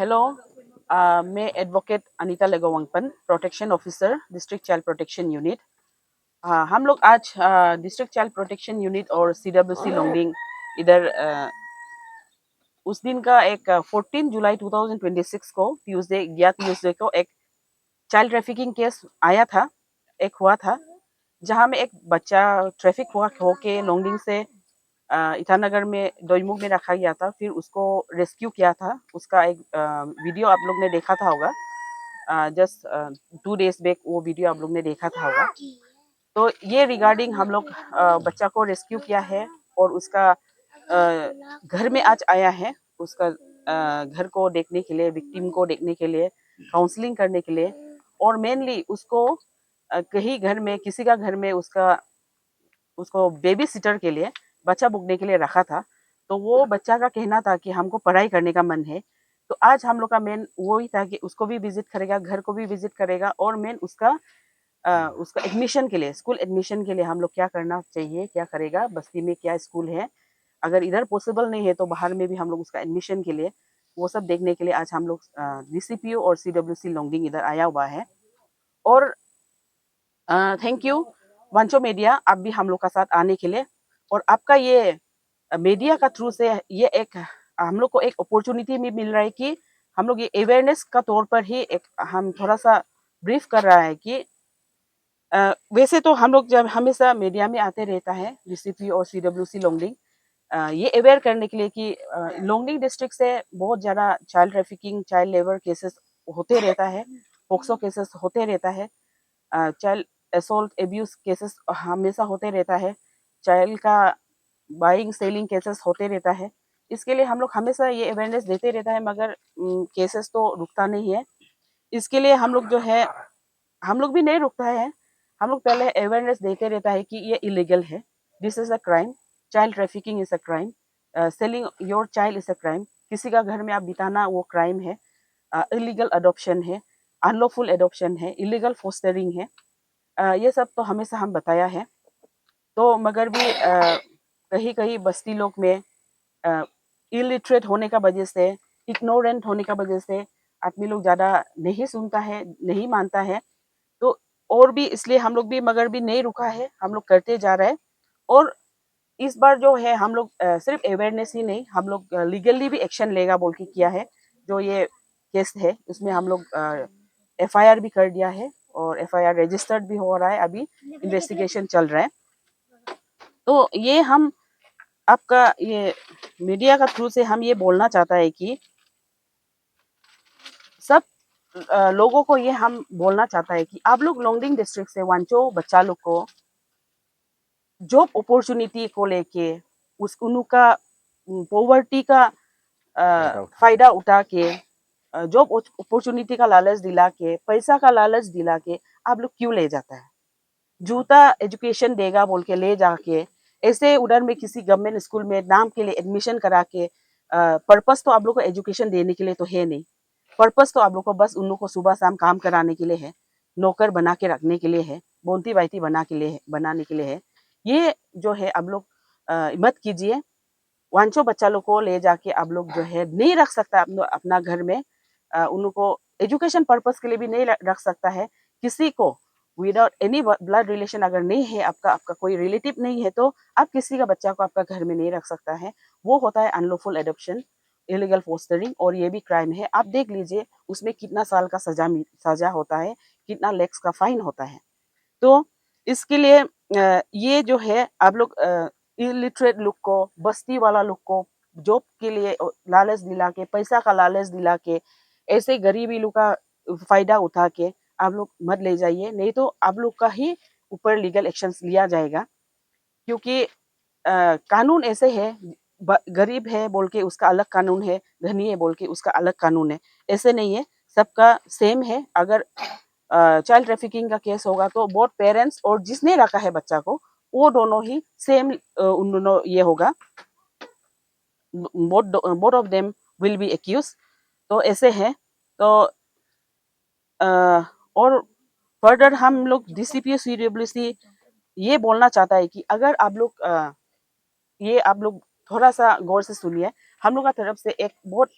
Hello, मैं advocate Anita Legowangpan, protection officer, district child protection unit. हम लोग आज डिस्ट्रिक्ट चाइल्ड प्रोटेक्शन यूनिट और सीडब्ल्यूसी लोंगडिंग इधर उस दिन का एक 14 जुलाई 2026 को ट्यूसडे को एक चाइल्ड ट्रैफिकिंग केस आया था, एक हुआ था, जहां में एक बच्चा ट्रैफिक हुआ होके लोंगडिंग से ईटानगर में दोईमुख में रखा गया था। फिर उसको रेस्क्यू किया था। उसका एक वीडियो आप लोग ने देखा था होगा। जस्ट 2 डेज बैक वो वीडियो आप लोग ने देखा था होगा। तो ये रिगार्डिंग हम लोग बच्चा को रेस्क्यू किया है और उसका घर में आज आया है। उसका घर को देखने के लिए, विक्टिम को देखने के लिए, काउंसलिंग करने के लिए, और मेनली उसको कहीं घर में, किसी का घर में उसको बेबी सिटर के लिए, बच्चा बुकने के लिए रखा था। तो वो बच्चा का कहना था कि हमको पढ़ाई करने का मन है। तो आज हम लोग का मेन वो ही था कि उसको भी विजिट करेगा, घर को भी विजिट करेगा, और मेन उसका एडमिशन के लिए, स्कूल एडमिशन के लिए हम लोग क्या करना चाहिए, क्या करेगा, बस्ती में क्या स्कूल है, अगर इधर पॉसिबल नहीं है तो बाहर में भी हम लोग उसका एडमिशन के लिए, वो सब देखने के लिए आज हम लोग डीसीपीओ और सीडब्ल्यूसी लोंगडिंग इधर आया हुआ है। और थैंक यू वांचो मीडिया, आप भी हम लोग का साथ आने के लिए। और आपका ये मीडिया का थ्रू से ये एक हम लोग को एक अपॉर्चुनिटी भी मिल रहा है कि हम लोग ये अवेयरनेस का तौर पर ही एक हम थोड़ा सा ब्रीफ कर रहा है कि वैसे तो हम लोग जब हमेशा मीडिया में आते रहता है, डीसीपी और सीडब्ल्यूसी लोंगडिंग, ये अवेयर करने के लिए कि लोंगडिंग डिस्ट्रिक्ट से बहुत ज़्यादा child trafficking, child labour cases होते रहता है, पोक्सो केसेस होते रहता है, चाइल्ड असोल्ट एब्यूज केसेस हमेशा होते रहता है, चाइल्ड का बाइंग सेलिंग केसेस होते रहता है। इसके लिए हम लोग हमेशा ये अवेयरनेस देते रहता है, मगर केसेस तो रुकता नहीं है। इसके लिए हम लोग जो है, हम लोग भी नहीं रुकता है। हम लोग पहले अवेयरनेस देते रहता है कि ये इलीगल है, this is a crime, child trafficking is a crime, selling your child is a crime, किसी का घर में आप बिताना वो क्राइम है, इलीगल अडॉप्शन है, अनलॉफुल एडॉप्शन है, इलीगल फोस्टरिंग है। ये सब तो हमेशा हम बताया है। तो मगर भी कहीं कहीं बस्ती लोग में इलिटरेट होने का वजह से, इग्नोरेंट होने का वजह से आदमी लोग ज़्यादा नहीं सुनता है, नहीं मानता है। तो और भी इसलिए हम लोग भी मगर भी नहीं रुका है, हम लोग करते जा रहे हैं। और इस बार जो है हम लोग सिर्फ अवेयरनेस ही नहीं, हम लोग लीगली भी एक्शन लेगा बोल के किया है। जो ये केस है उसमें हम लोग एफआईआर भी कर दिया है और एफआईआर रजिस्टर्ड भी हो रहा है, अभी इन्वेस्टिगेशन चल रहा है। तो ये हम आपका ये मीडिया का थ्रू से हम ये बोलना चाहता है कि सब लोगों को ये हम बोलना चाहता है कि आप लोग लोंगडिंग डिस्ट्रिक्ट से वांचो बच्चा लोग को जॉब अपॉर्चुनिटी को लेके, उस उनका पॉवर्टी का फायदा उठा के, जॉब अपॉर्चुनिटी का लालच दिला के, पैसा का लालच दिला के आप लोग क्यों ले जाता है? जूता एजुकेशन देगा बोल के ले जाके ऐसे उधर में किसी गवर्नमेंट स्कूल में नाम के लिए एडमिशन करा के, पर्पस तो आप लोग को एजुकेशन देने के लिए तो है नहीं। पर्पस तो आप लोग को बस उन लोग को सुबह शाम काम कराने के लिए है, नौकर बना के रखने के लिए है, बोनती बाइती बनाने के लिए है। ये जो है आप लोग मत कीजिए। वांचो बच्चा लोग को ले जाके आप लोग जो है नहीं रख सकता अपना घर में, उन लोग को एजुकेशन पर्पस के लिए भी नहीं रख सकता है। किसी को विदाउट एनी ब्लड रिलेशन अगर नहीं है, आपका आपका कोई रिलेटिव नहीं है, तो आप किसी का बच्चा को आपका घर में नहीं रख सकता है। वो होता है अनलॉफुल एडॉप्शन, इलीगल फोस्टरिंग, और ये भी क्राइम है। आप देख लीजिए उसमें कितना साल का सजा होता है, कितना लैक्स का फाइन होता है। तो इसके लिए ये जो है आप लोग इलिटरेट लोग को, बस्ती वाला लोग को जॉब के लिए लालच दिला के, पैसा का लालच दिला के, ऐसे गरीबी लोग का फायदा उठा के आप लोग मत ले जाइए, नहीं तो आप लोग का ही ऊपर लीगल एक्शन लिया जाएगा। क्योंकि कानून ऐसे है, गरीब है बोल के उसका अलग कानून है, धनी है बोल के उसका अलग कानून है, ऐसे नहीं है, सबका सेम है। अगर चाइल्ड ट्रैफिकिंग का केस होगा तो बोथ पेरेंट्स और जिसने रखा है बच्चा को, वो दोनों ही सेम, उन दोनों ये होगा, both of them will be accused. तो ऐसे है। तो और फर्दर हम लोग डीसीपी सीडब्ल्यूसी ये बोलना चाहता है कि अगर आप लोग ये आप लोग थोड़ा सा गौर से सुनिए, हम लोग का तरफ से एक बहुत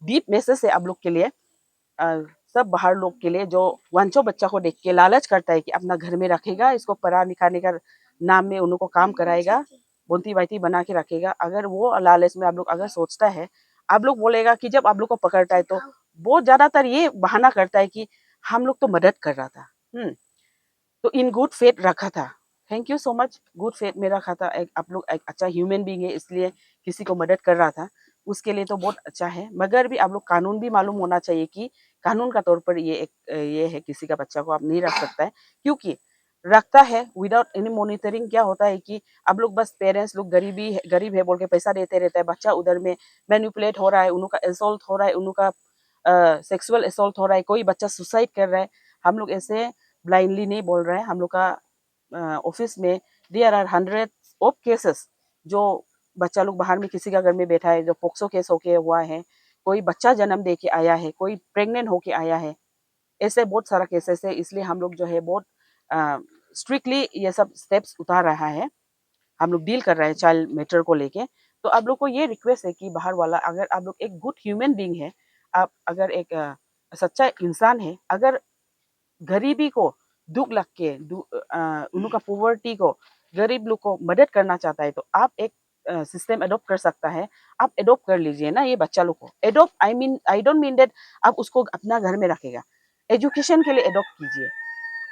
डीप मैसेज है आप लोग के लिए, सब बाहर लोग के लिए जो वांचो बच्चा को देख के लालच करता है कि अपना घर में रखेगा, इसको पढ़ा लिखाने का नाम में उनको काम कराएगा, बोंती बाइती बना के रखेगा। अगर वो लालच में आप लोग अगर सोचता है, आप लोग बोलेगा कि जब आप लोग को पकड़ता है तो वो ज्यादातर ये बहाना करता है कि हम लोग तो मदद कर रहा था। तो इन गुड फेथ रखा था। Thank you so much, good faith में रखा था। एक आप लोग एक अच्छा ह्यूमन बीइंग है, इसलिए किसी को मदद कर रहा था, उसके लिए तो बहुत अच्छा है। मगर भी आप लोग कानून भी मालूम होना चाहिए कि कानून का तौर पर ये एक ये है, किसी का बच्चा को आप नहीं रख सकता है, क्योंकि रखता है विदाउट एनी मॉनिटरिंग। क्या होता है कि आप लोग बस पेरेंट्स लोग गरीब है बोल के पैसा देते रहता है, बच्चा उधर में मैनिपुलेट हो रहा है, उनका असॉल्ट हो रहा है, उनका सेक्सुअल असॉल्ट हो रहा है, कोई बच्चा सुसाइड कर रहा है। हम लोग ऐसे ब्लाइंडली नहीं बोल रहे हैं। हम लोग का ऑफिस में there are hundreds of cases, जो बच्चा लोग बाहर में किसी का घर में बैठा है, जो पोक्सो केस होके हुआ है, कोई बच्चा जन्म दे के आया है, कोई प्रेग्नेंट होके आया है, ऐसे बहुत सारा केसेस है। इसलिए हम लोग जो है बहुत स्ट्रिक्टली ये सब स्टेप्स उतार रहा है, हम लोग डील कर रहे हैं चाइल्ड मैटर को लेके। तो आप लोग को ये रिक्वेस्ट है कि बाहर वाला, अगर आप लोग एक गुड ह्यूमन बीइंग है, आप अगर एक सच्चा इंसान है, अगर गरीबी को दुख लग के उनका पॉवर्टी को, गरीब लोग को मदद करना चाहता है, तो आप एक सिस्टम एडॉप्ट कर सकता है। आप एडॉप्ट कर लीजिए ना ये बच्चा लोग को। Adopt I don't mean that आप उसको अपना घर में रखेगा, एजुकेशन के लिए एडॉप्ट कीजिए।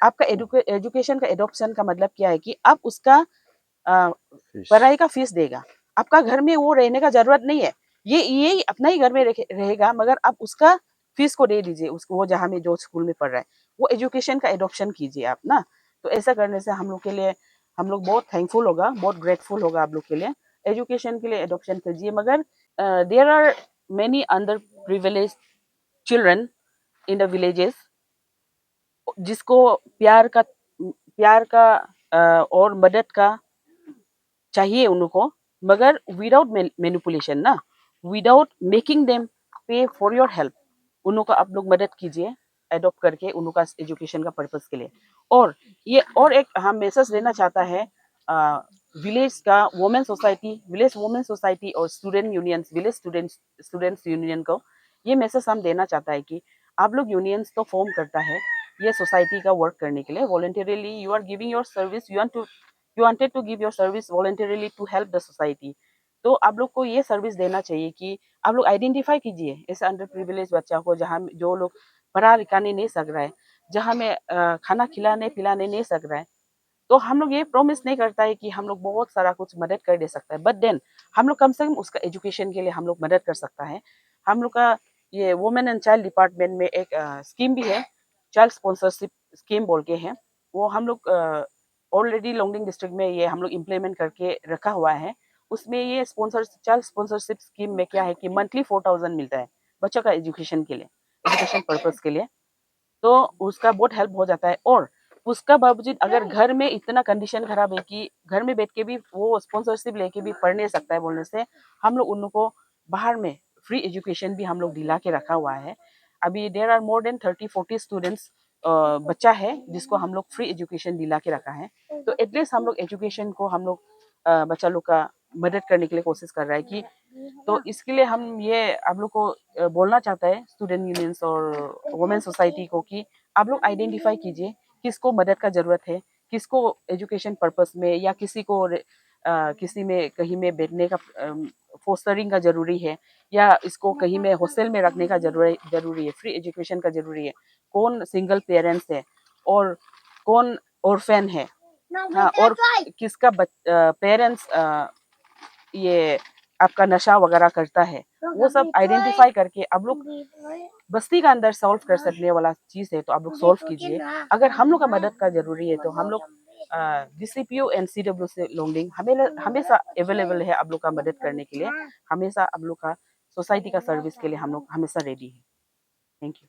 आपका एजुकेशन का एडॉप्शन का मतलब क्या है कि आप उसका पढ़ाई का फीस देगा, आपका घर में वो रहने का जरूरत नहीं है, ये अपना ही घर में रहेगा, मगर आप उसका फीस को दे दीजिए, उसको वो जहाँ में जो स्कूल में पढ़ रहा है, वो एजुकेशन का एडॉप्शन कीजिए आप ना। तो ऐसा करने से हम लोग के लिए, हम लोग बहुत थैंकफुल होगा, बहुत ग्रेटफुल होगा आप लोग के लिए। एजुकेशन के लिए एडॉप्शन कीजिए। मगर there are many under privilege children in the villages, जिसको प्यार का और मदद का चाहिए उनको, मगर विदाउट मैनिपुलेशन ना, without making them pay for your help, उनको आप लोग मदद कीजिए एडॉप्ट करके उनका एजुकेशन का पर्पस के लिए। और ये और एक हम मैसेज देना चाहता है विलेज का women society, village women society और student unions, village students union को ये मैसेज हम देना चाहता है कि आप लोग यूनियंस तो फॉर्म करता है ये सोसाइटी का वर्क करने के लिए, voluntarily you are giving your service, you wanted to give your service voluntarily to help the society. तो आप लोग को ये सर्विस देना चाहिए कि आप लोग आइडेंटिफाई कीजिए ऐसे अंडर प्रिविलेज बच्चा को, जहाँ जो लोग पढ़ा लिखाने नहीं सक रहा है, जहाँ में खाना खिलाने पिलाने नहीं सक रहा है। तो हम लोग ये प्रॉमिस नहीं करता है कि हम लोग बहुत सारा कुछ मदद कर दे सकता है, बट देन हम लोग कम से कम उसका एजुकेशन के लिए हम लोग मदद कर सकता है। हम लोग का ये वुमेन एंड चाइल्ड डिपार्टमेंट में एक स्कीम भी है, चाइल्ड स्पॉन्सरशिप स्कीम बोल के है। वो हम लोग ऑलरेडी लोंगडिंग डिस्ट्रिक्ट में ये हम लोग इम्प्लीमेंट करके रखा हुआ है। उसमें ये चाइल्ड स्पॉन्सरशिप स्कीम में क्या है कि मंथली 4,000 मिलता है बच्चों का एजुकेशन के लिए, एजुकेशन पर्पज के लिए। तो उसका बहुत हेल्प हो जाता है। और उसका बावजूद अगर घर में इतना कंडीशन खराब है कि घर में बैठ के भी वो स्पॉन्सरशिप लेके भी पढ़ नहीं सकता है बोलने से, हम लोग उनको बाहर में फ्री एजुकेशन भी हम लोग दिला के रखा हुआ है। अभी there are more than 30-40 students बच्चा है जिसको हम लोग फ्री एजुकेशन दिला के रखा है। तो एटलीस्ट हम लोग एजुकेशन को हम लोग बच्चा लोग का मदद करने के लिए कोशिश कर रहा है कि, तो इसके लिए हम ये आप लोग को बोलना चाहता है स्टूडेंट यूनियंस और वुमेन सोसाइटी को कि आप लोग आइडेंटिफाई कीजिए किसको मदद का जरूरत है, किसको एजुकेशन पर्पस में या किसी को किसी में कहीं में बैठने का फोस्टरिंग का जरूरी है, या इसको कहीं में हॉस्टल में रखने का जरूरी है, फ्री एजुकेशन का जरूरी है, कौन सिंगल पेरेंट्स है और कौन ऑर्फेन है, हाँ, और किसका पेरेंट्स ये आपका नशा वगैरह करता है, वो सब आइडेंटिफाई करके आप लोग बस्ती का अंदर सॉल्व कर सकने वाला चीज है तो आप लोग सॉल्व कीजिए। अगर हम लोग का मदद का जरूरी है तो हम लोग DCPO एंड CW से लोंगडिंग हमेशा अवेलेबल है आप लोग का मदद करने के लिए, हमेशा आप लोग का सोसाइटी का सर्विस के लिए हम लोग हमेशा रेडी है। Thank you.